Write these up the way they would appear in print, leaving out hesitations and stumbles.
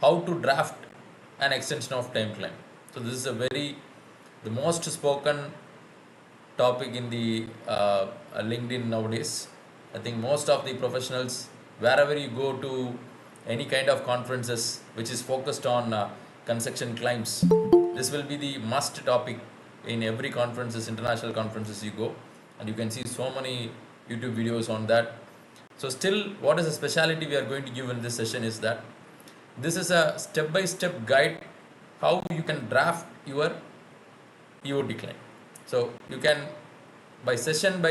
how to draft an extension of time claim. So this is the most spoken topic in the LinkedIn nowadays. I think most of the professionals, wherever you go to any kind of conferences which is focused on construction claims, this will be the must topic in every conferences, international conferences you go, and you can see so many YouTube videos on that. So still, what is the speciality we are going to give in this session is that this is a step-by-step guide how you can draft your EOT claim. So you can, by section,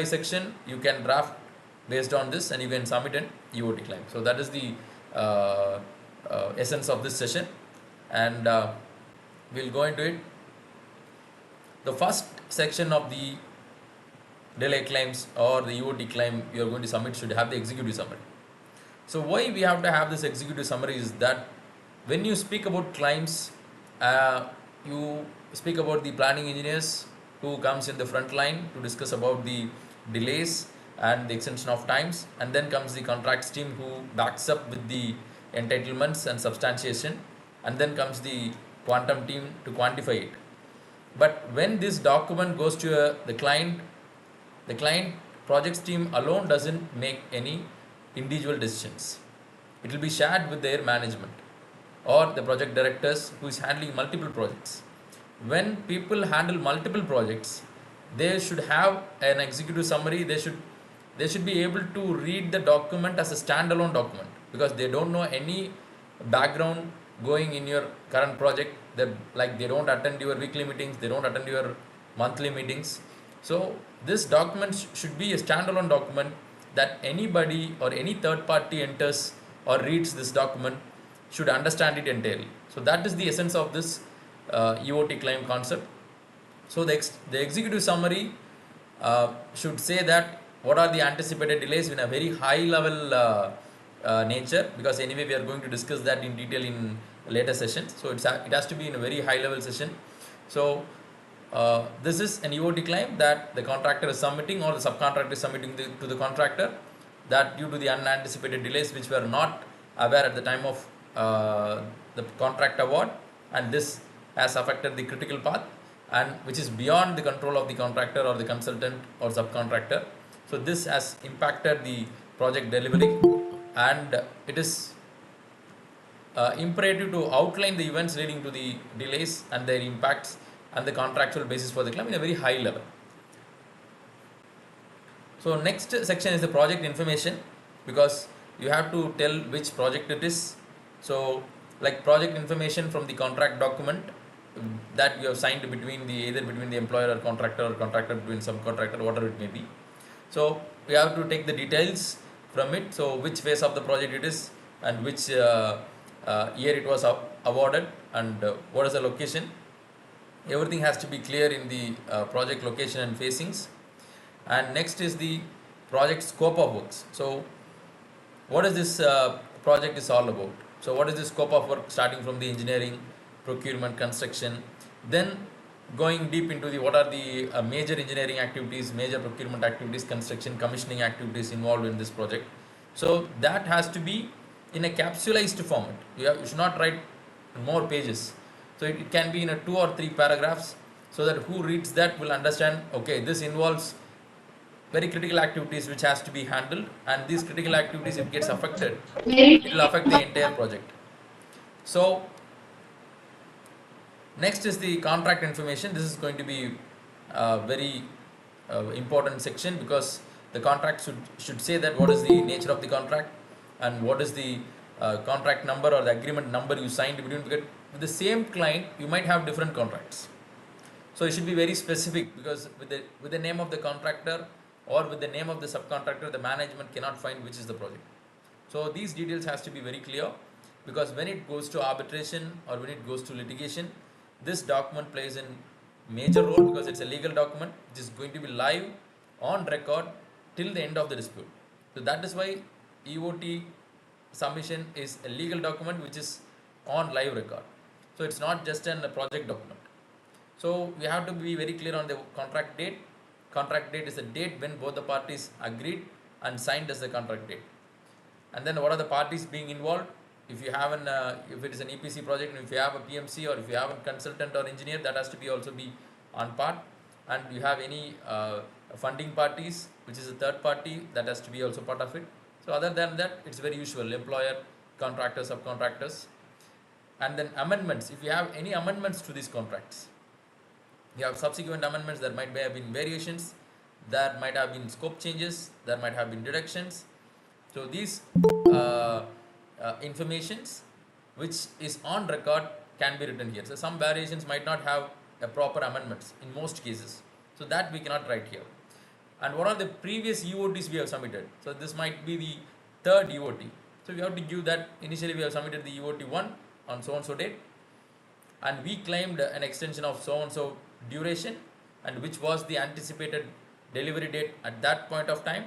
you can draft based on this and you can submit an EOT claim. So that is the essence of this session, and we'll go into it. The first section of the delay claims or the EOT claim you are going to submit should have the executive summary. So why we have to have this executive summary is that when you speak about claims, you speak about the planning engineers who comes in the front line to discuss about the delays and the extension of times, and then comes the contracts team who backs up with the entitlements and substantiation, and then comes the quantum team to quantify it. But when this document goes to the client projects team alone doesn't make any individual decisions. It will be shared with their management or the project directors who is handling multiple projects. When people handle multiple projects, they should have an executive summary. They should be able to read the document as a standalone document, because they don't know any background going in your current project. They don't attend your weekly meetings, they don't attend your monthly meetings. So this document should be a standalone document that anybody or any third party enters or reads this document should understand it entirely. So that is the essence of this EOT claim concept. So the executive summary should say that what are the anticipated delays in a very high level nature, because anyway we are going to discuss that in detail in later sessions. So it has to be in a very high level session. So this is an EOT claim that the contractor is submitting or the subcontractor is submitting to the contractor, that due to the unanticipated delays which were not aware at the time of the contract award, and this has affected the critical path, and which is beyond the control of the contractor or the consultant or subcontractor. So this has impacted the project delivery, and it is imperative to outline the events leading to the delays and their impacts and the contractual basis for the claim in a very high level. So next section is the project information, because you have to tell which project it is. So like project information from the contract document that you have signed either between the employer or contractor between subcontractor, whatever it may be. So we have to take the details from it. So which phase of the project it is, and which year it was awarded, and what is the location. Everything has to be clear in the project location and facings. And next is the project scope of works. So what is this project is all about? So what is the scope of work, starting from the engineering, procurement, construction, then going deep into the what are the major engineering activities, major procurement activities, construction, commissioning activities involved in this project. So that has to be in a capsulized format. You should not write more pages. So it can be in a 2 or 3 paragraphs, so that who reads that will understand, okay, this involves very critical activities which has to be handled, and these critical activities, if it gets affected, it will affect the entire project. So next is the contract information. This is going to be a very important section, because the contract should say that what is the nature of the contract, and what is the contract number or the agreement number you signed between, because with the same client you might have different contracts. So it should be very specific, because with the name of the contractor or with the name of the subcontractor, the management cannot find which is the project. So these details has to be very clear, because when it goes to arbitration or when it goes to litigation, this document plays a major role, because it's a legal document which is going to be live on record till the end of the dispute. So that is why EOT submission is a legal document which is on live record. So it's not just a project document. So we have to be very clear on the contract date. Contract date is the date when both the parties agreed and signed as the contract date. And then what are the parties being involved? if you have if it is an EPC project, and if you have a PMC, or if you have a consultant or engineer, that has to be also be on part. And you have any funding parties, which is a third party, that has to be also part of it. So other than that, it's very usual: employer, contractors, subcontractors. And then amendments. If you have any amendments to these contracts, you have subsequent amendments. There might have been variations, there might have been scope changes, there might have been deductions. So these uh, informations which is on record can be written here. So some variations might not have a proper amendments in most cases, so that we cannot write here. And what are the previous EOTs we have submitted? So this might be the third EOT. So we have to give that initially we have submitted the EOT 1 on so and so date, and we claimed an extension of so and so duration, and which was the anticipated delivery date at that point of time,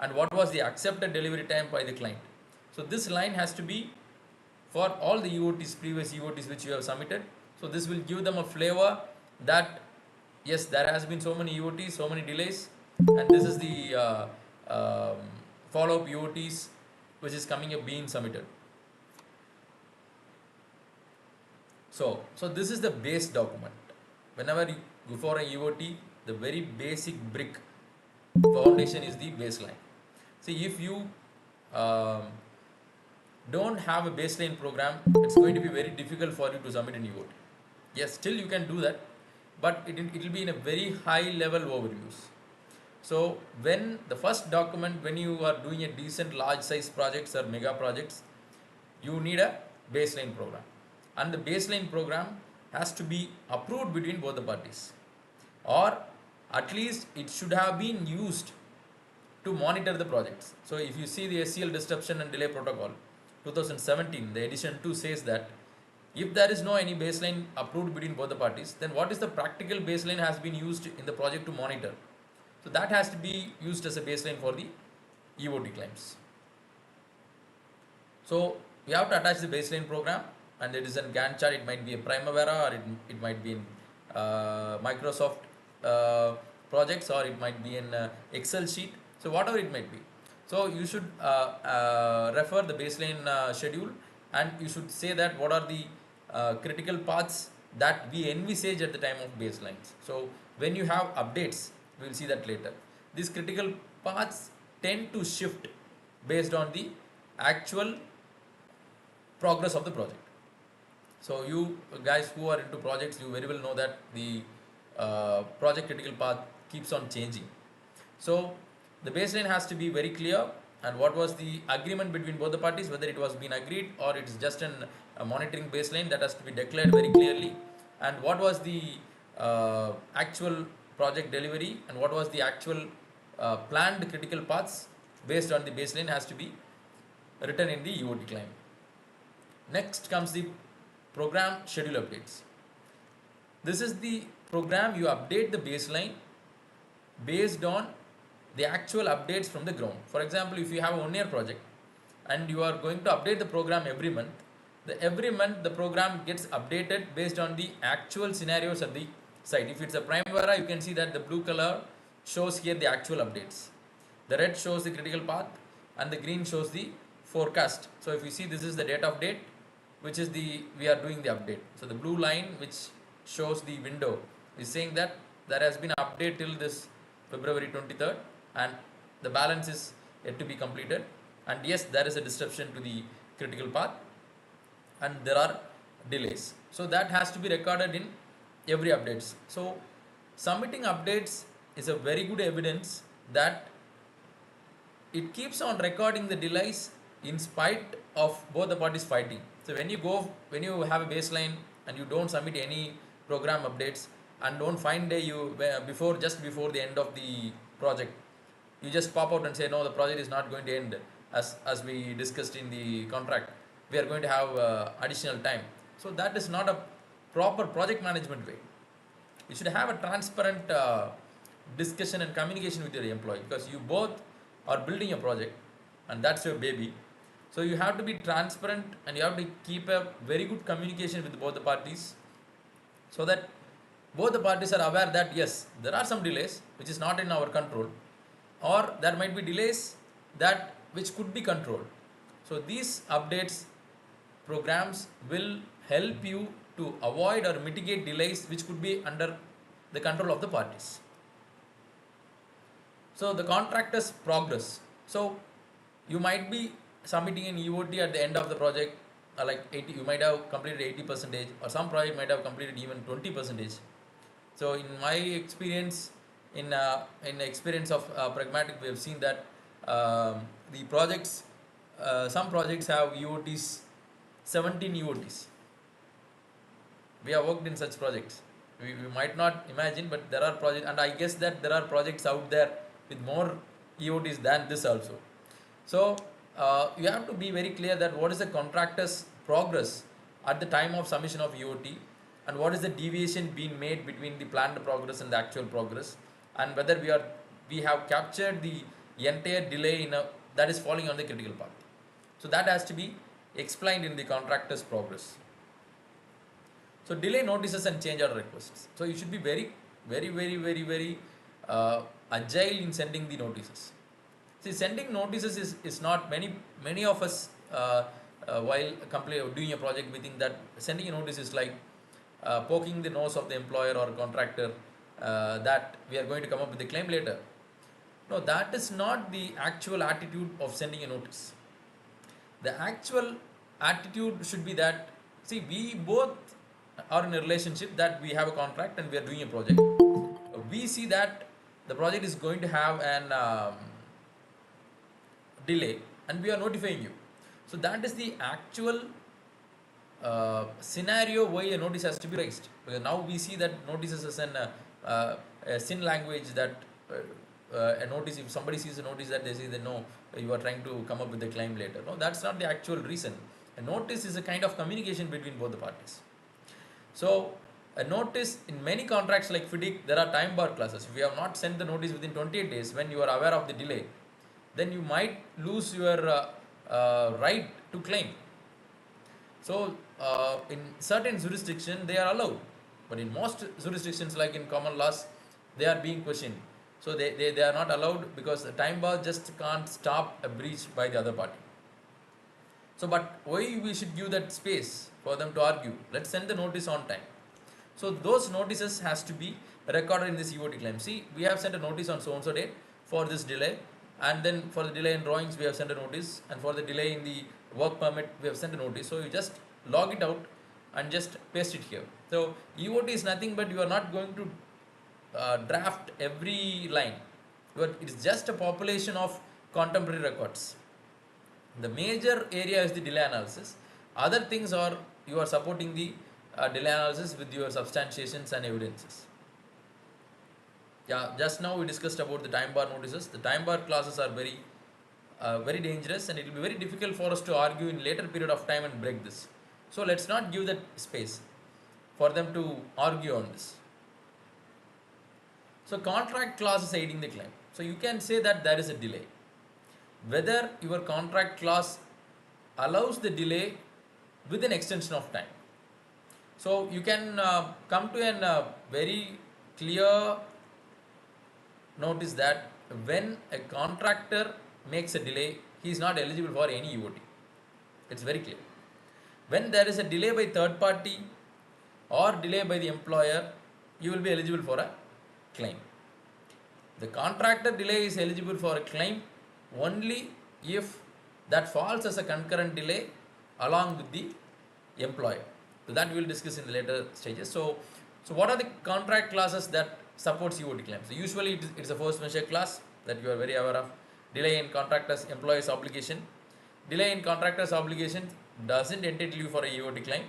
and what was the accepted delivery time by the client. So this line has to be for all the EOTs, previous EOTs which you have submitted. So this will give them a flavor that yes, there has been so many EOTs, so many delays, and this is the follow-up EOTs which is coming up being submitted. So this is the base document. Whenever you go for a EOT, the very basic brick foundation is the baseline. See, if you don't have a baseline program, it's going to be very difficult for you to submit an EOT. Yes, still you can do that, but it will be in a very high level overviews. So when the first document, when you are doing a decent large size projects or mega projects, you need a baseline program, and the baseline program has to be approved between both the parties, or at least it should have been used to monitor the projects. So if you see the SCL disruption and delay protocol 2017, the edition 2 says that if there is no any baseline approved between both the parties, then what is the practical baseline has been used in the project to monitor? So that has to be used as a baseline for the EOT claims. So we have to attach the baseline program, and it is in Gantt chart. It might be a Primavera, or it might be in Microsoft projects, or it might be in Excel sheet. So whatever it might be. So you should refer the baseline schedule, and you should say that what are the critical paths that we envisage at the time of baselines. So when you have updates, we will see that later. These critical paths tend to shift based on the actual progress of the project. So you guys who are into projects, you very well know that the project critical path keeps on changing. So the baseline has to be very clear, and what was the agreement between both the parties, whether it was been agreed or it is just a monitoring baseline, that has to be declared very clearly. And what was the actual project delivery, and what was the actual planned critical paths based on the baseline has to be written in the EOT claim. Next comes the program schedule updates. This is the program you update the baseline based on the actual updates from the ground. For example, if you have a 1 year project and you are going to update the program every month, every month the program gets updated based on the actual scenarios at the site. If it's a Primavera, you can see that the blue color shows here the actual updates. The red shows the critical path, and the green shows the forecast. So if you see, this is the date of date, which is we are doing the update. So the blue line which shows the window is saying that there has been an update till this February 23rd, and the balance is yet to be completed. And yes, there is a disruption to the critical path, and there are delays. So that has to be recorded in every updates. So submitting updates is a very good evidence that it keeps on recording the delays in spite of both the parties fighting. So when you have a baseline and you don't submit any program updates, and don't find just before the end of the project, you just pop out and say no, the project is not going to end as we discussed in the contract. We are going to have additional time. So that is not a proper project management way. You should have a transparent discussion and communication with your employee, because you both are building a project and that's your baby. So you have to be transparent, and you have to keep a very good communication with both the parties, so that both the parties are aware that yes, there are some delays which is not in our control, or there might be delays that which could be controlled. So these updates programs will help you to avoid or mitigate delays which could be under the control of the parties. So the contractor's progress. So you might be submitting an EOT at the end of the project, like 80, you might have completed 80 percentage, or some project might have completed even 20 percentage. So in my experience, in the experience of pragmatic, we have seen that the projects, some projects have EOTs, 17 EOTs. We have worked in such projects. We might not imagine, but there are projects, and I guess that there are projects out there with more EOTs than this also. So you have to be very clear that what is the contractor's progress at the time of submission of EOT, and what is the deviation being made between the planned progress and the actual progress, and whether we have captured the entire delay in a, that is falling on the critical path. So that has to be explained in the contractor's progress. So delay notices and change order requests. So you should be very agile in sending the notices. See, sending notices is not many of us while doing a project, we think that sending a notice is like poking the nose of the employer or contractor that we are going to come up with a claim later. No, that is not the actual attitude of sending a notice. The actual attitude should be that, see, we both are in a relationship, that we have a contract and we are doing a project. We see that the project is going to have an delay and we are notifying you. So that is the actual scenario why a notice has to be raised. Because now we see that notices as a sin language, that a notice, if somebody sees a notice, that they say that no, you are trying to come up with a claim later. No, that's not the actual reason. A notice is a kind of communication between both the parties. So a notice, in many contracts like FIDIC, there are time bar clauses. If you have not sent the notice within 28 days when you are aware of the delay, then you might lose your right to claim. So in certain jurisdictions they are allowed, but in most jurisdictions like in common laws, they are being questioned. So they are not allowed, because the time bar just can't stop a breach by the other party. So but why we should give that space for them to argue? Let's send the notice on time. So those notices has to be recorded in this EOT claim. See, we have sent a notice on so and so date for this delay, and then for the delay in drawings we have sent a notice, and for the delay in the work permit we have sent a notice. So you just log it out and just paste it here. So EOT is nothing but you are not going to draft every line. It is just a population of contemporary records. The major area is the delay analysis. Other things are, you are supporting the delay analysis with your substantiations and evidences. Yeah, just now we discussed about the time bar notices. The time bar clauses are very dangerous, and it will be very difficult for us to argue in later period of time and break this. So let's not give that space for them to argue on this. So contract clauses aiding the claim. So you can say that there is a delay. Whether your contract clause allows the delay with an extension of time. So you can come to a very clear notice that when a contractor makes a delay, he is not eligible for any EOT. It's very clear. When there is a delay by third party or delay by the employer, you will be eligible for a claim. The contractor delay is eligible for a claim only if that falls as a concurrent delay along with the employer. So that we will discuss in the later stages. So what are the contract clauses that supports EOT claims? So usually it's a force majeure clause that you are very aware of. Delay in contractor's employer's obligation. Delay in contractor's obligation doesn't entitle you for a EOT claim,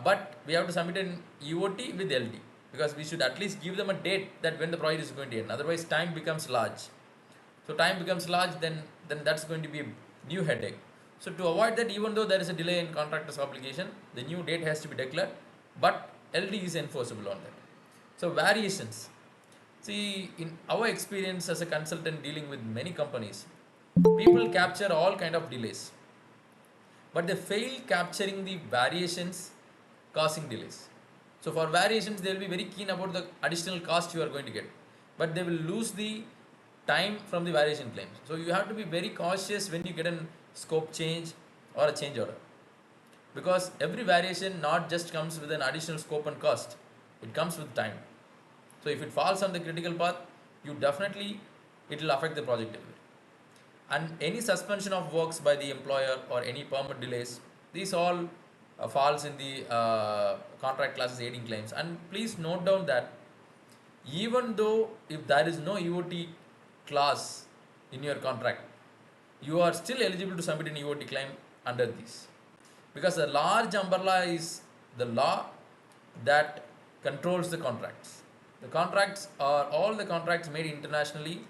but we have to submit an EOT with LD, because we should at least give them a date that when the project is going to end. Otherwise time becomes large. So time becomes large, then that's going to be a new headache. So to avoid that, even though there is a delay in contractor's obligation, the new date has to be declared, but LD is enforceable on that. So variations. See, in our experience as a consultant dealing with many companies, people capture all kind of delays, but they fail capturing the variations causing delays. So for variations, they will be very keen about the additional cost you are going to get, but they will lose the time from the variation claims. So you have to be very cautious when you get a scope change or a change order. because every variation not just comes with an additional scope and cost, it comes with time. So if it falls on the critical path, you definitely, it will affect the project delivery. And any suspension of works by the employer or any permit delays, these all falls in the contract classes aiding claims. And please note down that even though if there is no EOT clause in your contract, you are still eligible to submit an EOT claim under this, because the large umbrella is the law that controls the contracts. The contracts are all the contracts made internationally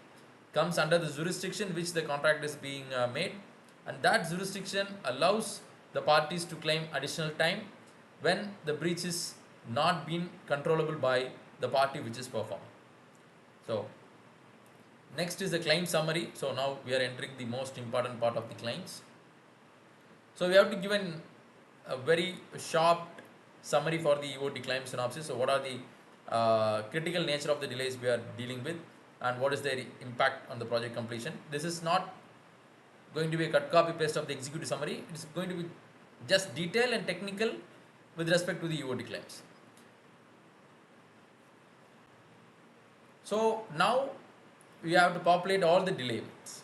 comes under the jurisdiction which the contract is being made, and that jurisdiction allows the parties to claim additional time when the breach is not been controllable by the party which is performing. So next is the claim summary. So now we are entering the most important part of the claims. So we have to give a very sharp summary for the EOT claim synopsis. So what are the critical nature of the delays we are dealing with, and what is their impact on the project completion. This is not going to be a cut copy paste of the executive summary. It is going to be just detailed and technical with respect to the EOT claims. So now we have to populate all the delay events.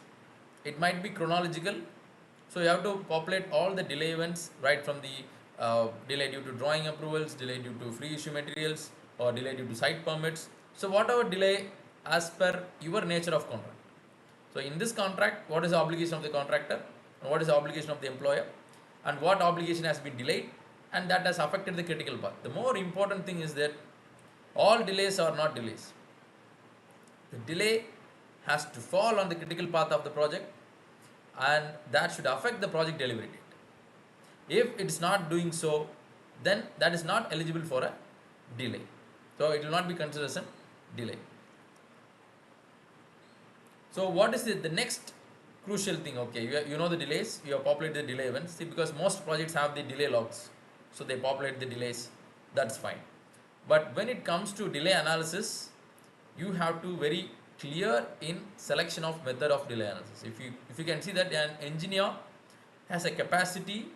It might be chronological, so you have to populate all the delay events right from the delay due to drawing approvals, delay due to free issue materials, or delay due to site permits. So whatever delay as per your nature of contract. So in this contract, what is the obligation of the contractor, and what is the obligation of the employer, and what obligation has been delayed, and that has affected the critical path. The more important thing is that all delays are not delays. The delay has to fall on the critical path of the project, and that should affect the project delivery date. If it's not doing so, then that is not eligible for a delay. So it will not be considered as a delay. So what is the next crucial thing? Okay, you know the delays, you have populated the delay events. See, because most projects have the delay logs, so they populate the delays, that's fine. But when it comes to delay analysis, you have to very clear in selection of method of delay analysis. If you can see that an engineer has a capacity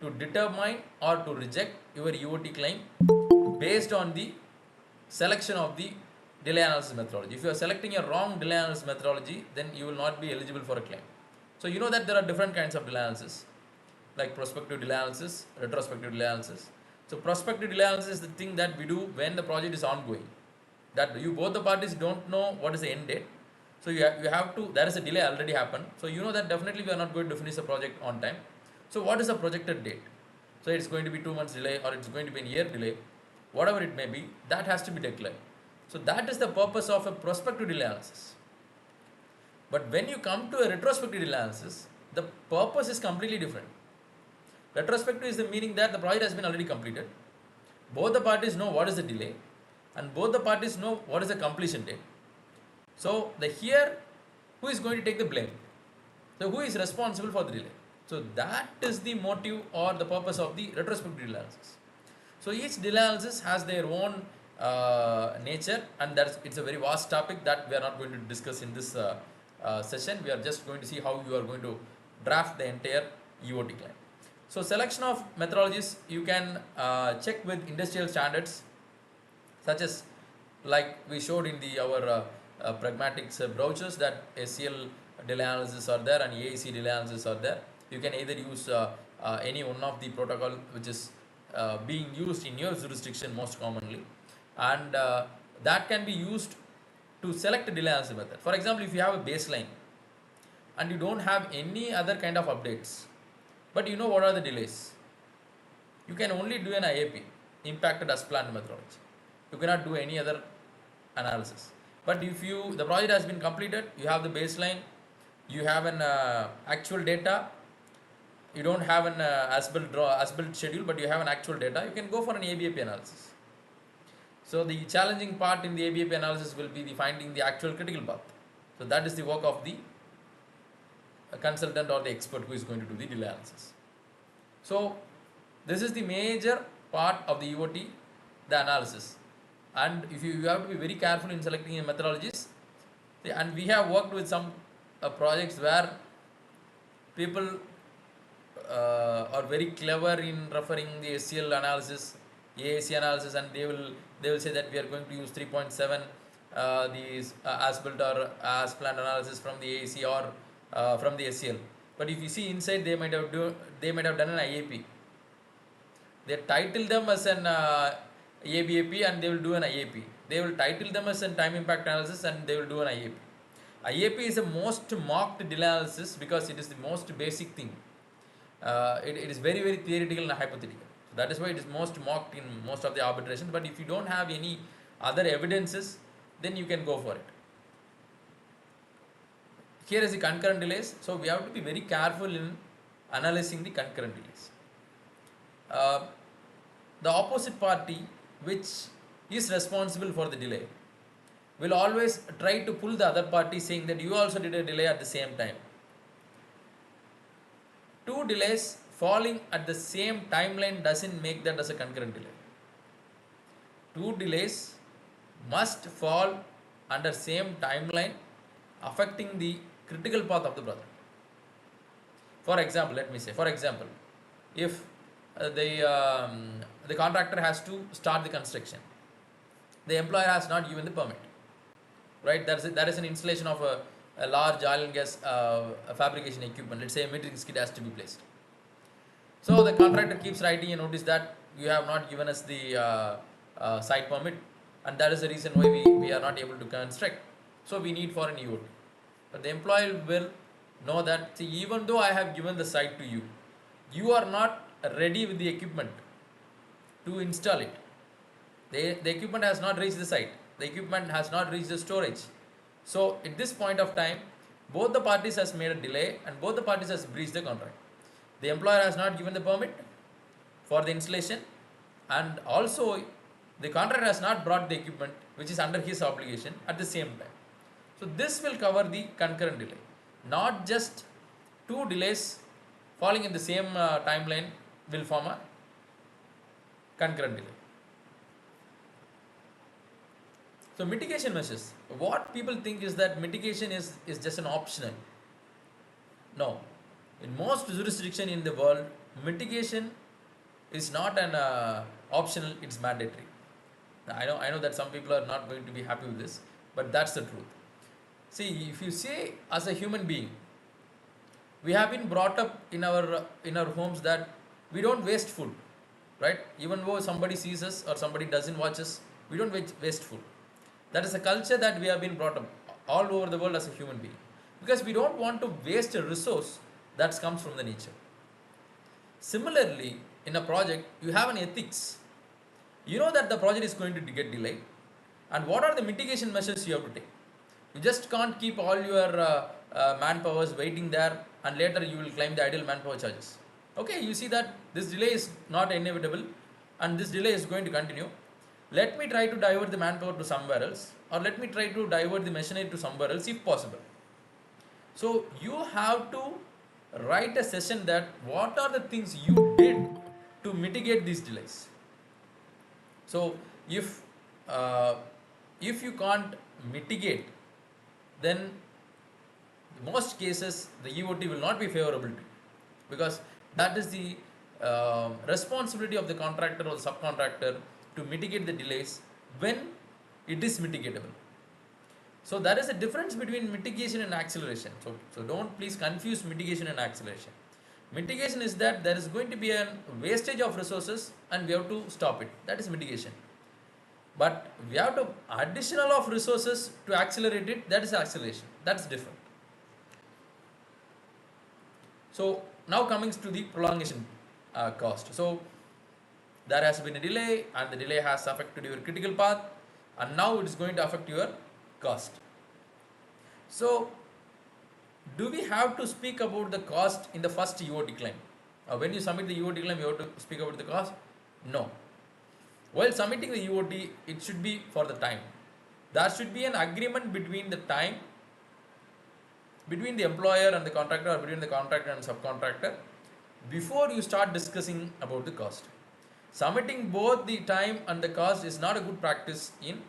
to determine or to reject your EOT claim based on the selection of the delay analysis methodology. If you are selecting a wrong delay analysis methodology, then you will not be eligible for a claim. So you know that there are different kinds of delay analysis, like prospective delay analysis, retrospective delay analysis. So prospective delay analysis is the thing that we do when the project is ongoing, that you both the parties don't know what is the end date. So you have to, there is a delay already happened, so you know that definitely we are not going to finish the project on time. So what is the projected date? So it's going to be 2 months delay, or it's going to be a year delay, whatever it may be, that has to be declared. So that is the purpose of a prospective delay analysis. But when you come to a retrospective delay analysis, the purpose is completely different. Retrospective is the meaning that the project has been already completed. Both the parties know what is the delay, and both the parties know what is the completion date. So here, who is going to take the blame? So who is responsible for the delay? So that is the motive or the purpose of the retrospective delay analysis. So each delay analysis has their own nature, and it's a very vast topic that we are not going to discuss in this session. We are just going to see how you are going to draft the entire EOT claim. So selection of methodologies, you can check with industrial standards, such as like we showed in our pragmatics brochures, that SCL delay analysis are there and AEC delay analysis are there. You can either use any one of the protocol which is being used in your jurisdiction most commonly, and that can be used to select a delay analysis method. For example, if you have a baseline and you don't have any other kind of updates, but you know what are the delays, you can only do an IAP, impacted as planned methodology. You cannot do any other analysis. But if the project has been completed, you have the baseline, you have an actual data, you don't have an as-built schedule, but you have an actual data, you can go for an ABAP analysis. So the challenging part in the ABAP analysis will be the finding the actual critical path. So that is the work of the consultant or the expert who is going to do the delay analysis. So this is the major part of the EOT, the analysis. And if you have to be very careful in selecting your methodologies. And we have worked with some projects where people are very clever in referring the SCL analysis, AAC analysis, and they will say that we are going to use 3.7 these as built or as planned analysis from the AAC or from the SCL. But if you see inside, they might have done an IAP. They title them as an ABAP and they will do an IAP. They will title them as a time impact analysis and they will do an IAP. IAP is the most mocked delay analysis because it is the most basic thing. It is very, very theoretical and hypothetical. So that is why it is most mocked in most of the arbitrations. But if you don't have any other evidences, then you can go for it. Here is the concurrent delays. So we have to be very careful in analyzing the concurrent delays. The opposite party, which is responsible for the delay, will always try to pull the other party, saying that you also did a delay at the same time. Two delays falling at the same timeline doesn't make that as a concurrent delay. Two delays must fall under same timeline, affecting the critical path of the project. For example, if the contractor has to start the construction, the employer has not given the permit, right? That is an installation of a large oil and gas fabrication equipment. Let's say a metering skid has to be placed. So the contractor keeps writing a notice that you have not given us the site permit, and that is the reason why we are not able to construct. So we need for an EOT. But the employer will know that, see, even though I have given the site to you, you are not ready with the equipment to install it. The equipment has not reached the site. The equipment has not reached the storage. So at this point of time, both the parties has made a delay and both the parties has breached the contract. The employer has not given the permit for the installation, and also the contractor has not brought the equipment which is under his obligation at the same time. So this will cover the concurrent delay. Not just two delays falling in the same timeline will form a concurrent delay. So mitigation measures. What people think is that mitigation is just an optional. No. In most jurisdiction in the world, mitigation is not an optional, it's mandatory. I know that some people are not going to be happy with this, but that's the truth. See, if you say as a human being, we have been brought up in our homes that we don't waste food, right? Even though somebody sees us or somebody doesn't watch us, we don't waste food. That is a culture that we have been brought up all over the world as a human being, because we don't want to waste a resource that comes from the nature. Similarly, in a project, you have an ethics. You know that the project is going to get delayed, and what are the mitigation measures you have to take? You just can't keep all your manpowers waiting there, and later you will claim the idle manpower charges. Okay, you see that this delay is not inevitable, and this delay is going to continue. Let me try to divert the manpower to somewhere else, or let me try to divert the machinery to somewhere else if possible. So you have to write a session that what are the things you did to mitigate these delays. So if you can't mitigate, then in most cases the EOT will not be favorable to you, because that is the responsibility of the contractor or the subcontractor to mitigate the delays when it is mitigatable. So there is a difference between mitigation and acceleration. So don't please confuse mitigation and acceleration. Mitigation is that there is going to be a wastage of resources and we have to stop it. That is mitigation. But we have to additional of resources to accelerate it. That is acceleration. That's different. So now coming to the prolongation cost. So there has been a delay, and the delay has affected your critical path, and now it is going to affect your cost. So do we have to speak about the cost in the first EOT claim? When you submit the EOT claim, you have to speak about the cost? No. While submitting the EOT, it should be for the time. There should be an agreement between the time, between the employer and the contractor, or between the contractor and subcontractor, before you start discussing about the cost. Submitting both the time and the cost is not a good practice in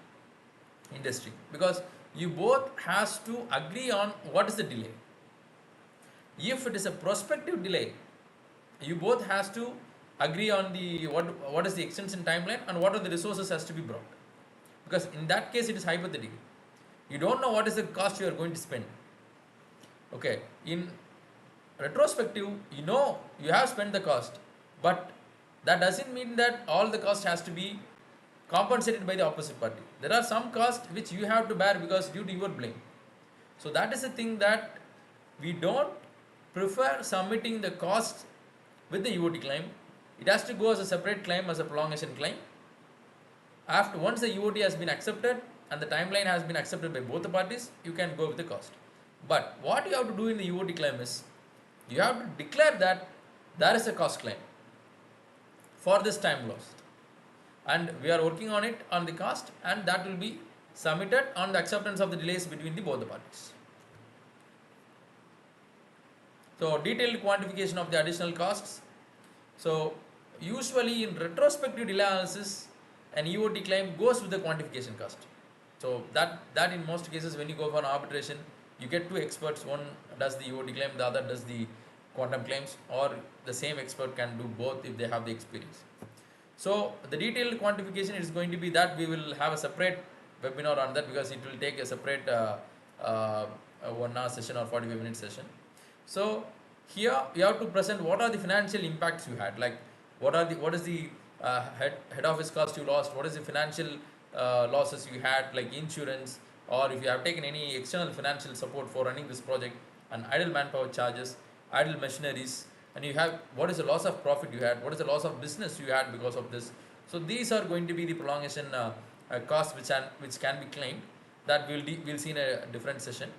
industry, because you both has to agree on what is the delay. If it is a prospective delay, you both has to agree on the what is the extension timeline and what are the resources has to be brought, because in that case it is hypothetical. You don't know what is the cost you are going to spend. Okay, in retrospective, you know you have spent the cost, but that doesn't mean that all the cost has to be compensated by the opposite party. There are some costs which you have to bear because due to your blame. So that is the thing that we don't prefer submitting the cost with the EOT claim. It has to go as a separate claim, as a prolongation claim. After once the EOT has been accepted and the timeline has been accepted by both the parties, you can go with the cost. But what you have to do in the EOT claim is you have to declare that there is a cost claim for this time lost, and we are working on it on the cost, and that will be submitted on the acceptance of the delays between the both the parties. So detailed quantification of the additional costs. So usually in retrospective delay analysis, an EOT claim goes with the quantification cost. So that in most cases when you go for an arbitration, you get two experts. One does the EOT claim, the other does the quantum claims, or the same expert can do both if they have the experience. So the detailed quantification is going to be that we will have a separate webinar on that, because it will take a separate 1 hour session or 45-minute session. So here you have to present what are the financial impacts you had, like what is the head office cost you lost, what is the financial losses you had, like insurance, or if you have taken any external financial support for running this project, and idle manpower charges, idle machineries, and you have what is the loss of profit you had, what is the loss of business you had because of this. So these are going to be the prolongation costs which can be claimed. That we'll see in a different session.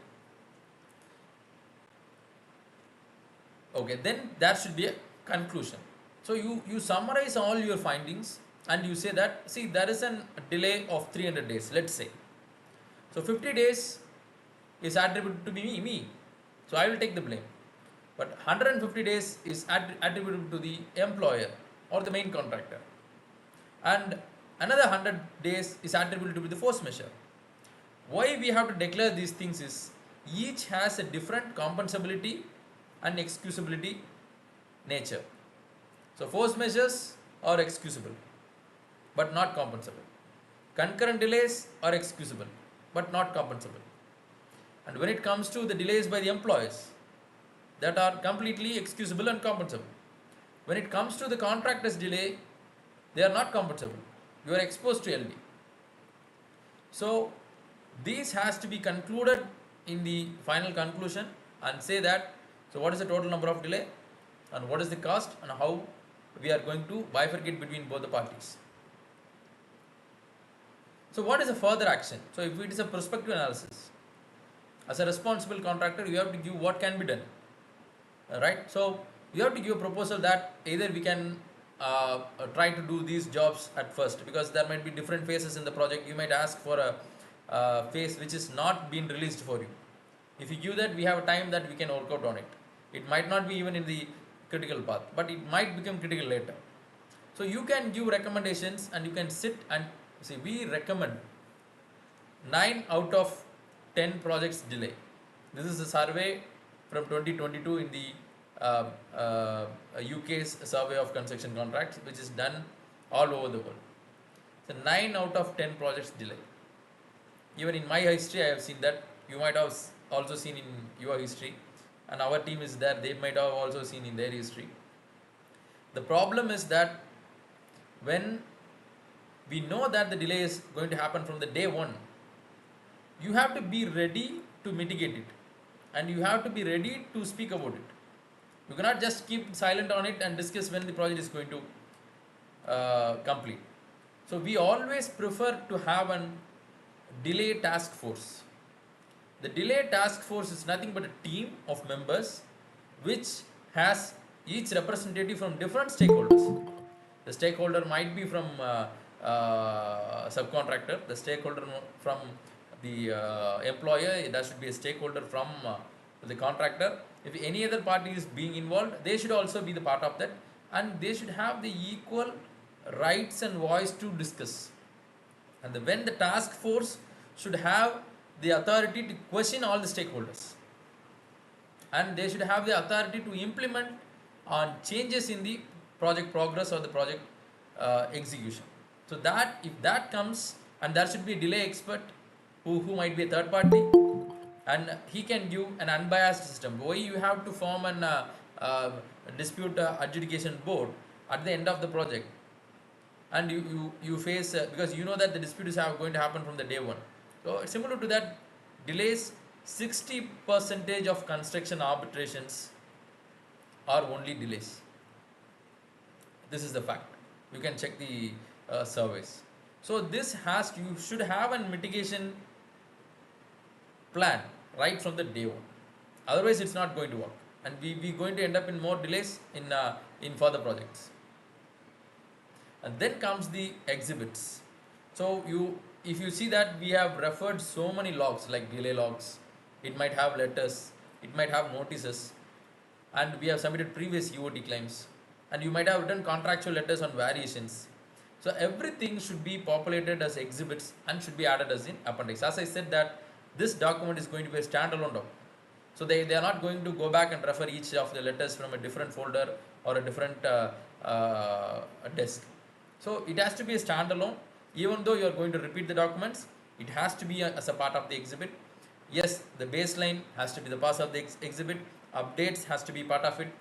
Okay, then that should be a conclusion. So you summarize all your findings and you say that, see, there is a delay of 300 days, let's say. So 50 days is attributed to me. So I will take the blame. But 150 days is attributed to the employer or the main contractor. And another 100 days is attributed to the force majeure. Why we have to declare these things is each has a different compensability and excusability nature. So force measures are excusable but not compensable. Concurrent delays are excusable but not compensable. And when it comes to the delays by the employees, that are completely excusable and compensable. When it comes to the contractor's delay, they are not compensable. You are exposed to LD. So this has to be concluded in the final conclusion and say that, so what is the total number of delay and what is the cost and how we are going to bifurcate between both the parties. So what is the further action? So if it is a prospective analysis, as a responsible contractor, you have to give what can be done. Right? So you have to give a proposal that either we can try to do these jobs at first, because there might be different phases in the project. You might ask for a phase which is not been released for you. If you give that, we have a time that we can work out on it. It might not be even in the critical path, but it might become critical later. So you can give recommendations and you can sit and see, we recommend 9 out of 10 projects delay. This is a survey from 2022 in the UK's survey of construction contracts, which is done all over the world. So 9 out of 10 projects delay. Even in my history, I have seen that. You might have also seen in your history, and our team is there. They might have also seen in their history. The problem is that when we know that the delay is going to happen from the day one, you have to be ready to mitigate it, and you have to be ready to speak about it. You cannot just keep silent on it and discuss when the project is going to complete. So we always prefer to have a delay task force. The delay task force is nothing but a team of members which has each representative from different stakeholders. The stakeholder might be from subcontractor, the stakeholder from the employer, there should be a stakeholder from the contractor. If any other party is being involved, they should also be the part of that, and they should have the equal rights and voice to discuss. And when the task force should have the authority to question all the stakeholders, and they should have the authority to implement on changes in the project progress or the project execution. So that if that comes, and there should be a delay expert who might be a third party, and he can give an unbiased system. Why you have to form an uh, dispute adjudication board at the end of the project, and you face because you know that the dispute is going to happen from the day one. So similar to that, delays 60 percentage of construction arbitrations are only delays. This is the fact. You can check the surveys. So this has, you should have a mitigation plan right from the day one. Otherwise, it's not going to work, and we going to end up in more delays in further projects. And then comes the exhibits. So you, if you see that we have referred so many logs like delay logs, it might have letters, it might have notices, and we have submitted previous EOT claims, and you might have written contractual letters on variations. So everything should be populated as exhibits and should be added as in appendix. As I said that this document is going to be a standalone document. So they are not going to go back and refer each of the letters from a different folder or a different desk. So it has to be a standalone. Even though you are going to repeat the documents, it has to be as a part of the exhibit. Yes, the baseline has to be the part of the exhibit. Updates has to be part of it.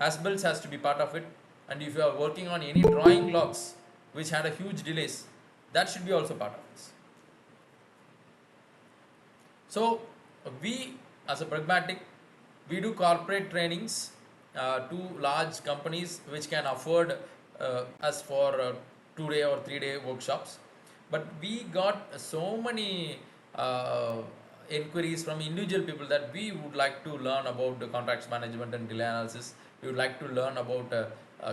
As builds has to be part of it. And if you are working on any drawing logs which had a huge delays, that should be also part of this. So we, as a pragmatic, we do corporate trainings to large companies which can afford us for 2 day or 3 day workshops. But we got so many inquiries from individual people that we would like to learn about the contracts management and delay analysis. We would like to learn about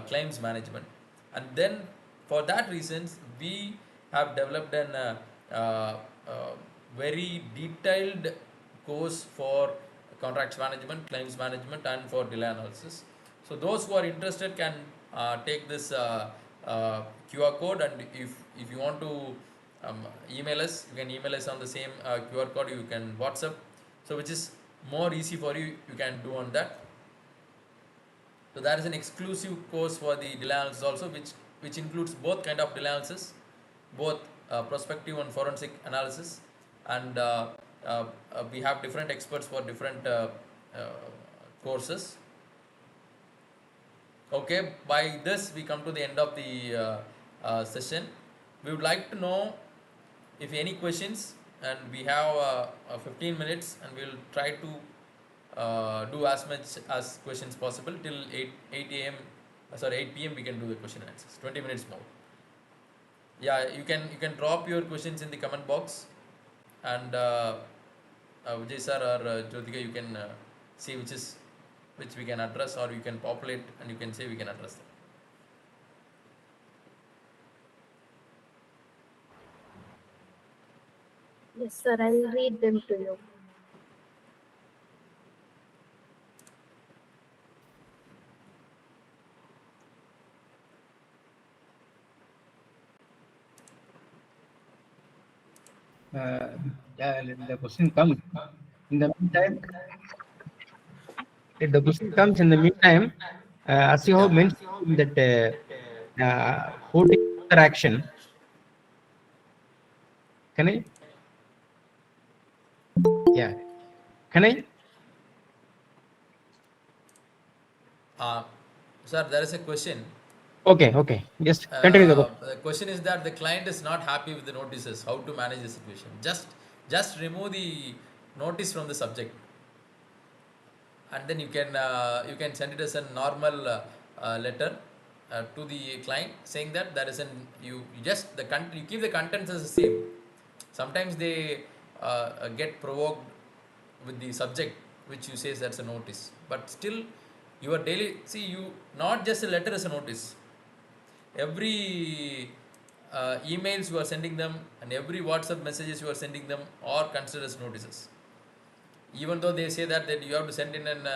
claims management, and then for that reasons we have developed an very detailed course for contracts management, claims management, and for delay analysis. So those who are interested can take this QR code, and if you want to um, email us, you can email us on the same QR code. You can WhatsApp, so which is more easy for you. You can do on that. So that is an exclusive course for the delay analysis also, which includes both kind of delay analysis, both prospective and forensic analysis, and we have different experts for different uh, courses. Okay, by this we come to the end of the session. We would like to know if any questions, and we have 15 minutes, and we will try to do as much as questions possible till 8 a.m. Sorry, 8 p.m. we can do the question and answers. 20 minutes more. Yeah, you can drop your questions in the comment box, and Vijay sir or Jyotika, you can see which we can address, or you can populate and you can say we can address them. Yes, sir. I'll read them to you. uh, the question comes. In the meantime, if the question comes in the meantime, as you have Yeah. mentioned that holding interaction, can I? Yeah, can I? Uh, Sir, there is a question. Okay, okay. Just continue the question. The question is that the client is not happy with the notices. How to manage the situation? Just remove the notice from the subject, and then you can send it as a normal letter to the client saying that there is an, you just you keep the contents as the same. Sometimes they get provoked with the subject which you say that's a notice, but still your daily, see, you not just a letter as a notice. Every emails you are sending them and every WhatsApp messages you are sending them are considered as notices. Even though they say that you have to send in an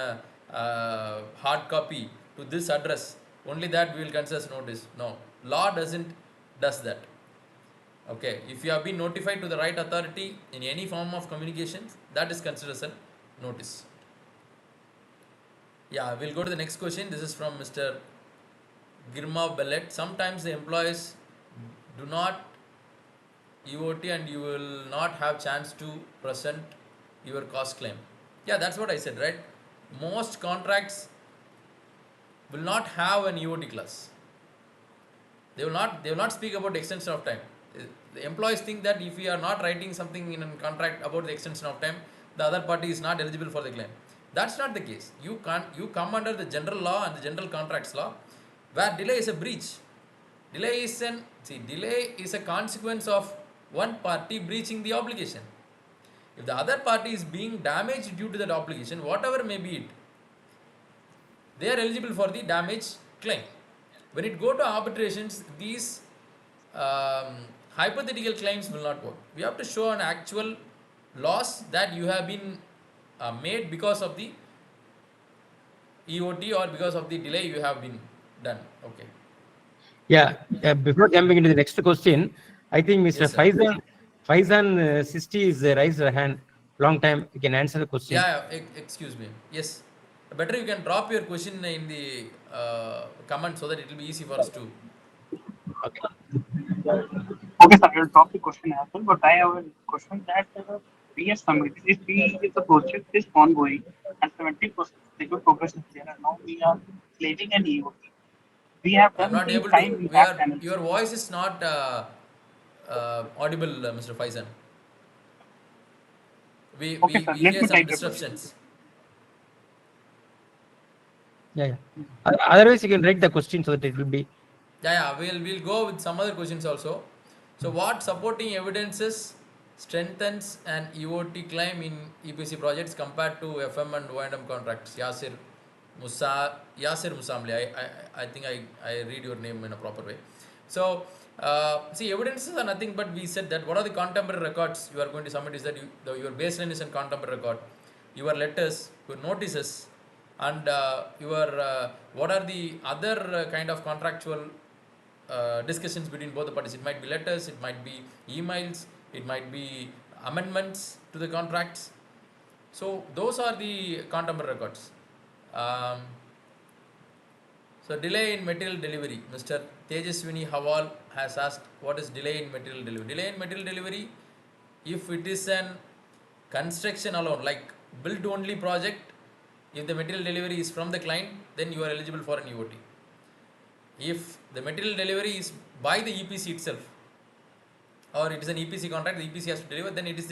hard copy to this address, only that we will consider as notice. No, law does that. Okay, if you have been notified to the right authority in any form of communication, that is considered as a notice. Yeah, we'll go to the next question. This is from Mr. Girma Bellet. Sometimes the employees do not EOT and you will not have chance to present your cost claim. Yeah, that's what I said, right? Most contracts will not have an EOT clause. They will not speak about extension of time. The employees think that if we are not writing something in a contract about the extension of time, the other party is not eligible for the claim. That's not the case. You come under the general law and the general contracts law, where delay is a breach. Delay is a consequence of one party breaching the obligation. If the other party is being damaged due to that obligation, whatever may be it, they are eligible for the damage claim. When it go to arbitrations, these hypothetical claims will not work. We have to show an actual loss that you have been made because of the EOT or because of the delay you have been done. Okay. Yeah. Before jumping into the next question, I think Mr. Yes, sir. Faizan Sisti is raised a hand. Long time. You can answer the question. Yeah, excuse me. Yes. Better you can drop your question in the comment so that it will be easy for us to. Okay. Okay, sir, I will drop the question as well, but I have a question that we have submitted. If the project is ongoing and 70% stable progress is there, and now we are claiming an EOT. We have I'm done not the able to. time impact Your analysis. voice is not audible, Mr. Faizan. We, Okay, we, sir, we let hear me some type the question. disruptions. Yeah. Otherwise, you can write the question so that it will be. Yeah, we'll go with some other questions also. So, what supporting evidences strengthens an EOT claim in EPC projects compared to FM and O&M contracts? Yasir Musamli. I think I read your name in a proper way. So, see, evidences are nothing but we said that what are the contemporary records you are going to submit is that your baseline is a contemporary record, your letters, your notices, and your what are the other kind of contractual discussions between both the parties. It might be letters, it might be emails, it might be amendments to the contracts. So those are the contemporary records. Um, so delay in material delivery. Mr. Tejaswini Hawal has asked, what is delay in material delivery? Delay in material delivery, if it is an construction alone, like build only project, if the material delivery is from the client, then you are eligible for an EOT. If the material delivery is by the EPC itself, or it is an EPC contract, the EPC has to deliver, then it is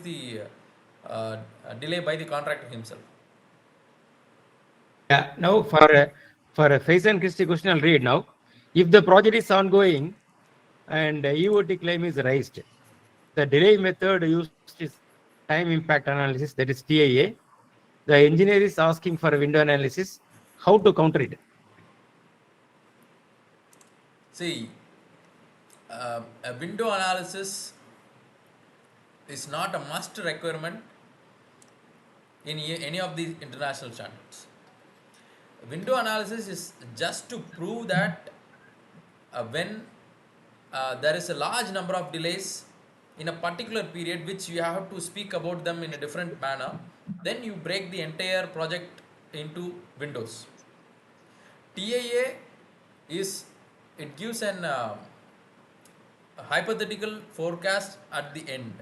the delay by the contractor himself. Yeah. Now for a Faizan Christie question, I'll read now. If the project is ongoing and EOT claim is raised, the delay method used is time impact analysis, that is TIA. The engineer is asking for a window analysis. How to counter it? See, a window analysis is not a must requirement in any of the international standards. Window analysis is just to prove that when there is a large number of delays in a particular period which you have to speak about them in a different manner, then you break the entire project into windows. TIA is, it gives an a hypothetical forecast at the end,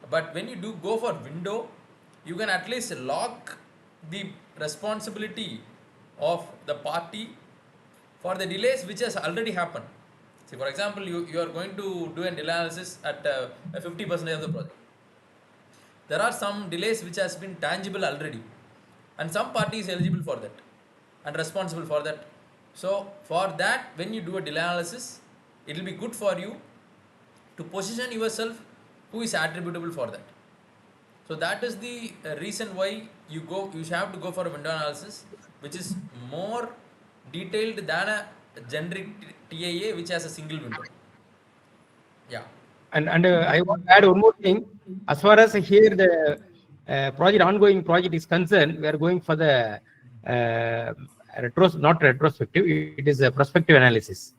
but when you do go for window, you can at least lock the responsibility of the party for the delays which has already happened. See, for example, you are going to do an delay analysis at 50% of the project. There are some delays which has been tangible already, and some party is eligible for that and responsible for that. So for that, when you do a delay analysis, it will be good for you to position yourself who is attributable for that. So that is the reason why you have to go for a window analysis, which is more detailed than a generic TIA which has a single window. Yeah. And I want to add one more thing. As far as here the ongoing project is concerned, we are going for the not retrospective. It is a prospective analysis.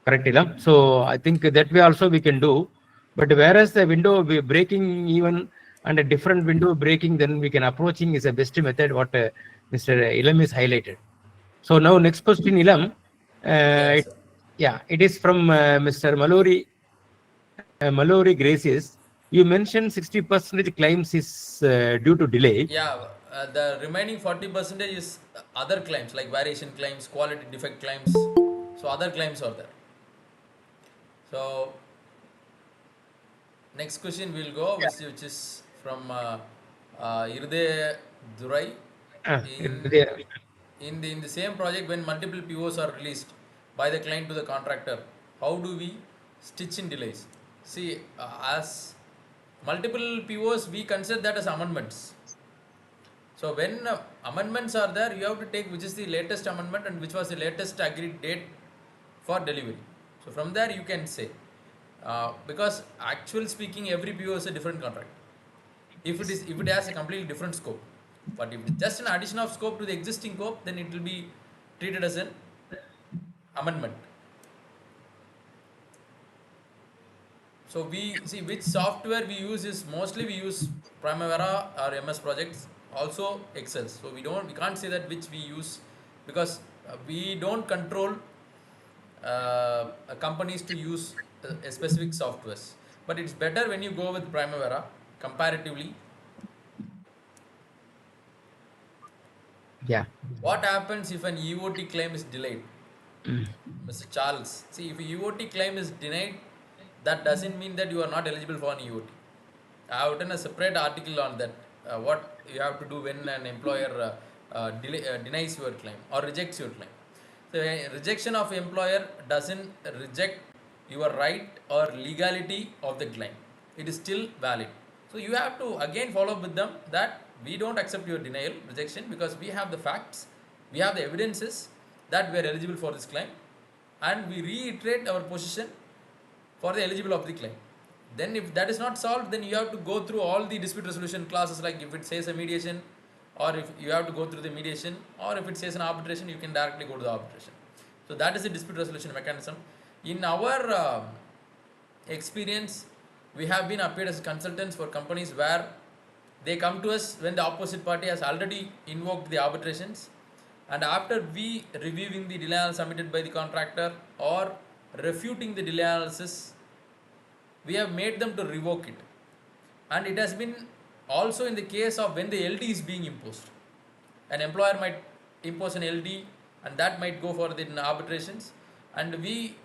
Correct, Ilam? So I think that way also we can do. But whereas the window breaking even and a different window breaking, then we can approaching is a best method what Mr. Ilam is highlighted. So now next question, Ilam. Yes, sir. Yeah, it is from Mr. Mallory Gracious. You mentioned 60% claims is due to delay. Yeah, the remaining 40% is other claims like variation claims, quality defect claims. So other claims are there. So next question we'll go, which is from Irde Durai. In There. in the same project, when multiple POs are released by the client to the contractor, how do we stitch in delays? See, as multiple POs, we consider that as amendments. So when amendments are there, you have to take which is the latest amendment and which was the latest agreed date for delivery. So from there you can say, because actual speaking, every PO is a different contract. If it has a completely different scope, but if it's just an addition of scope to the existing scope, then it will be treated as an amendment. So we see which software we use is mostly we use Primavera or MS projects, also Excel. So we can't say that which we use, because we don't control companies to use a specific softwares. But it's better when you go with Primavera comparatively. Yeah. What happens if an EOT claim is delayed? Mr. Charles, see, if a EOT claim is denied, that doesn't mean that you are not eligible for an EOT. I have written a separate article on that. What you have to do when an employer denies your claim or rejects your claim. So, a rejection of employer doesn't reject your right or legality of the claim. It is still valid. So, you have to again follow up with them that we don't accept your denial, rejection, because we have the facts, we have the evidences that we are eligible for this claim, and we reiterate our position for the eligible of the claim. Then if that is not solved, then you have to go through all the dispute resolution clauses, like if it says a mediation, or if you have to go through the mediation, or if it says an arbitration, you can directly go to the arbitration. So that is the dispute resolution mechanism. In our experience, we have been appeared as consultants for companies where they come to us when the opposite party has already invoked the arbitrations, and after we reviewing the delay analysis submitted by the contractor or refuting the delay analysis, we have made them to revoke it. And it has been also in the case of when the LD is being imposed. An employer might impose an LD, and that might go for the arbitrations, and we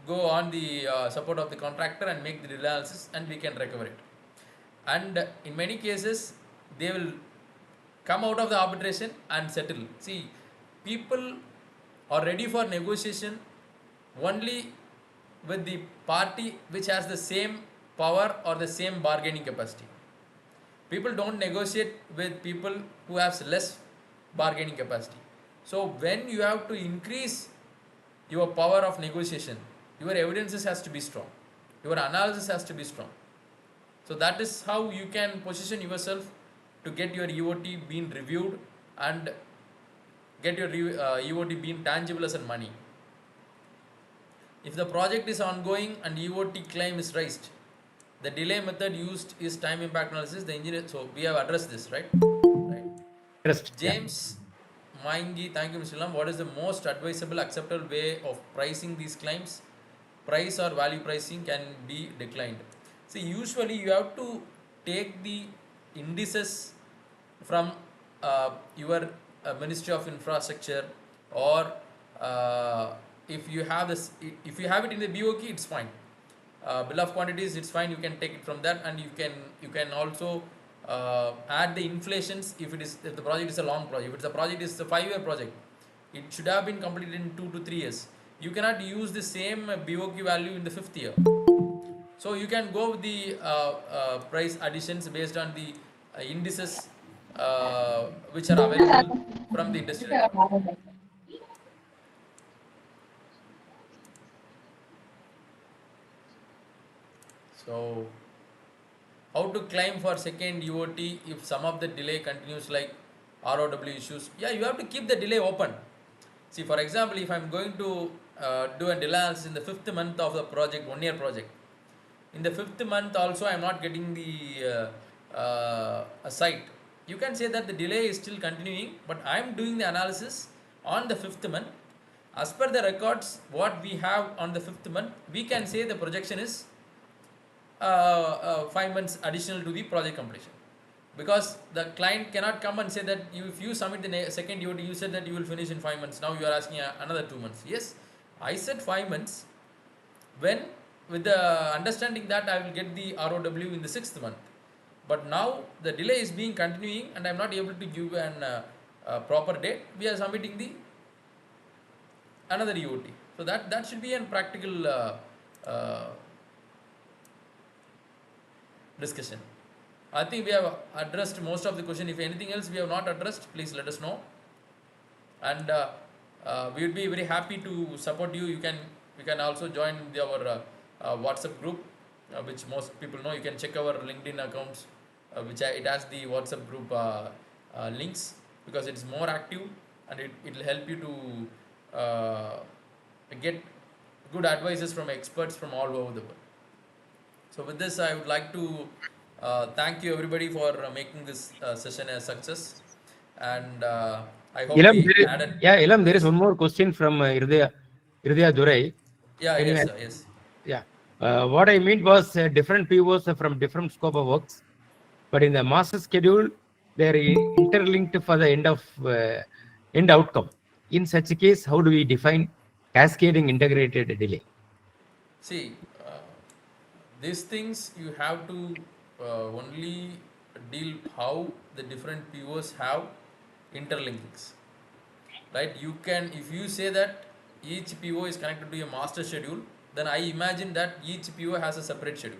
go on the support of the contractor and make the analysis, and we can recover it. And in many cases, they will come out of the arbitration and settle. See, people are ready for negotiation only with the party which has the same power or the same bargaining capacity. People don't negotiate with people who have less bargaining capacity. So when you have to increase your power of negotiation, your evidences has to be strong, your analysis has to be strong. So that is how you can position yourself to get your EOT being reviewed and get your EOT being tangible as in money. If the project is ongoing and EOT claim is raised, the delay method used is time impact analysis. The engineer, so we have addressed this, right? Right. Trust. Yeah. James Maingi, thank you, Mr. Lam. What is the most advisable, acceptable way of pricing these claims? Price or value pricing can be declined. See, usually you have to take the indices from your Ministry of Infrastructure, or if you have this, if you have it in the BOK, it's fine. Bill of quantities, it's fine. You can take it from that, and you can also add the inflations if the project is a long project. If it's a project is a 5-year project, it should have been completed in 2 to 3 years. You cannot use the same BOQ value in the 5th year. So you can go with the price additions based on the indices which are available from the industry record. So how to claim for second EOT if some of the delay continues, like ROW issues? Yeah, you have to keep the delay open. See, for example, if I'm going to do a delay analysis in the 5th month of the project, 1-year project, in the 5th month also I'm not getting the aside, you can say that the delay is still continuing, but I am doing the analysis on the 5th month. As per the records, what we have on the 5th month, we can say the projection is 5 months additional to the project completion. Because the client cannot come and say that if you submit the second EOT, you said that you will finish in 5 months. Now you are asking another 2 months. Yes, I said 5 months when, with the understanding that I will get the ROW in the 6th month. But now the delay is being continuing and I am not able to give an proper date. We are submitting the another EOT. So that should be a practical discussion. I think we have addressed most of the question. If anything else we have not addressed, please let us know. And we would be very happy to support you. You can also join our WhatsApp group, which most people know. You can check our LinkedIn accounts, which it has the WhatsApp group links, because it's more active and it will help you to get good advices from experts from all over the world. So with this, I would like to thank you everybody for making this session a success, and I hope Ilam, we added. Ilam, there is Yes. one more question from Irdaya Durai. Yeah. Can you Yes. answer? Yes. Yeah. What I meant was different POs are from different scope of works, but in the master schedule, they are interlinked for the end outcome. In such a case, how do we define cascading integrated delay? See, these things you have to only deal how the different POs have interlinkings, right? You can, if you say that each PO is connected to a master schedule, then I imagine that each PO has a separate schedule.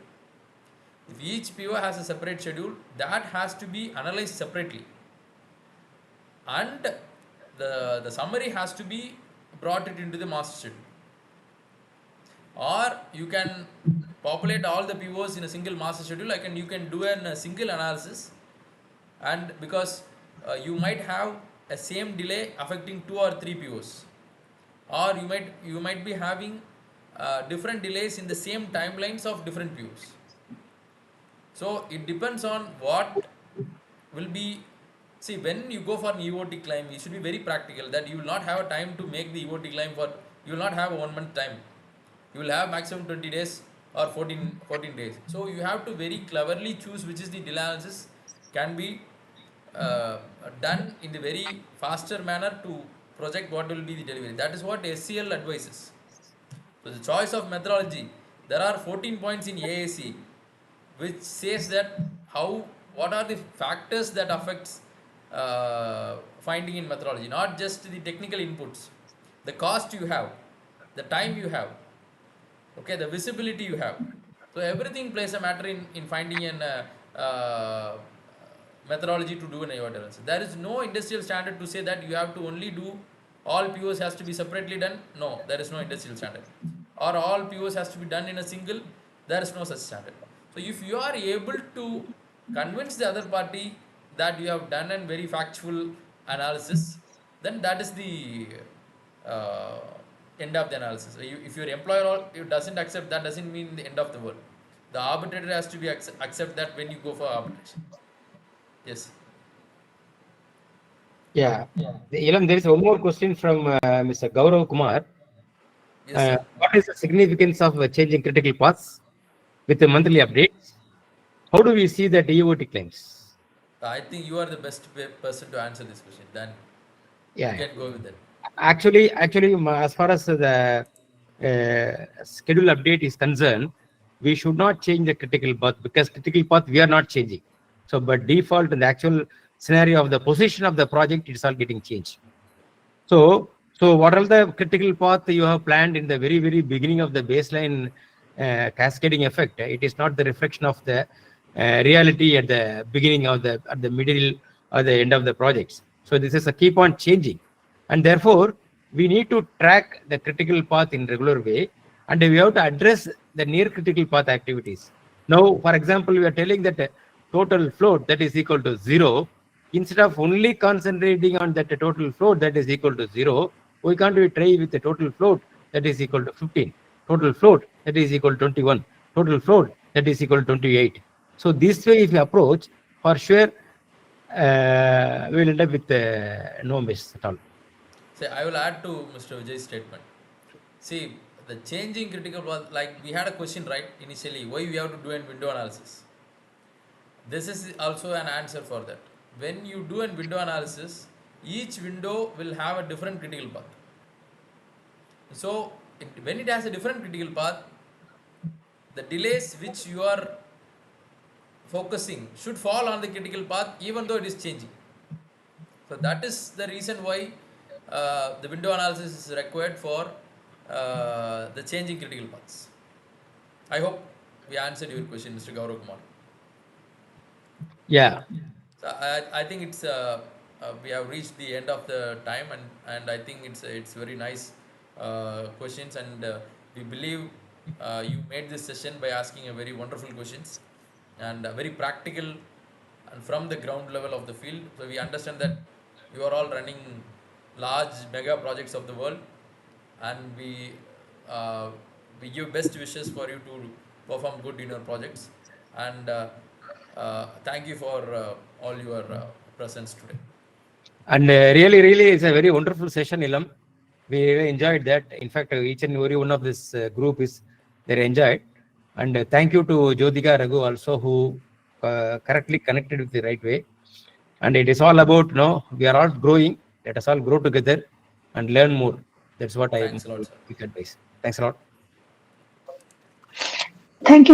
If each PO has a separate schedule, that has to be analyzed separately, and the summary has to be brought it into the master schedule. Or you can populate all the POs in a single master schedule. You can do a single analysis, and because you might have a same delay affecting 2 or 3 POs, or you might be having different delays in the same timelines of different POs. So it depends on what will be. See, when you go for an EOT claim, you should be very practical, that you will not have a time to make the EOT claim for, you will not have a 1 month time. You will have maximum 20 days or 14 days. So you have to very cleverly choose which is the delay analysis can be done in the very faster manner to project what will be the delivery. That is what SCL advises. So the choice of methodology, there are 14 points in AAC which says that what are the factors that affects finding in methodology, not just the technical inputs, the cost you have, the time you have, okay, the visibility you have. So everything plays a matter in finding an methodology to do an EOT analysis. There is no industrial standard to say that you have to only do all POs has to be separately done. No, there is no industrial standard. Or all POs has to be done in a single. There is no such standard. So if you are able to convince the other party that you have done a very factual analysis, then that is the uh, end of the analysis. If your employer doesn't accept, that doesn't mean the end of the world. The arbitrator has to be accept that when you go for arbitration. Yes. Yeah. Ilam, there is one more question from Mr. Gaurav Kumar. Yes, sir. What is the significance of changing critical paths with the monthly updates? How do we see the EOT claims? I think you are the best person to answer this question. Then Yeah. you can go with that. Actually, as far as the schedule update is concerned, we should not change the critical path, because critical path we are not changing. So, but default in the actual scenario of the position of the project, it's all getting changed. So what are the critical path you have planned in the very, very beginning of the baseline cascading effect? It is not the reflection of the reality at the beginning of at the middle or the end of the projects. So this is a keep on changing, and therefore we need to track the critical path in regular way, and we have to address the near critical path activities. Now, for example, we are telling that total float that is equal to 0. Instead of only concentrating on that total float that is equal to 0, we can't try with the total float that is equal to 15, total float that is equal to 21, total float that is equal to 28. So this way, if you approach, for sure, we will end up with no miss at all. See, I will add to Mr. Vijay's statement. See, the changing critical path, like we had a question right initially, why we have to do a window analysis. This is also an answer for that. When you do a window analysis, each window will have a different critical path. So, when it has a different critical path, the delays which you are focusing should fall on the critical path even though it is changing. So that is the reason why the window analysis is required for the changing critical paths. I hope we answered your question, Mr. Gaurav Kumar. Yeah. So I think it's we have reached the end of the time, and I think it's very nice questions, and we believe you made this session by asking a very wonderful questions and very practical and from the ground level of the field. So we understand that you are all running large mega projects of the world, and we give best wishes for you to perform good in your projects, and thank you for all your presence today. And really, it's a very wonderful session, Ilam. We really enjoyed that. In fact, each and every one of this group is they enjoyed. And thank you to Jyotika Raghu also, who correctly connected with the right way. And it is all about, we are all growing. Let us all grow together and learn more. That's what I Thanks a lot, sir. quick advice. Thanks a lot. Thank you.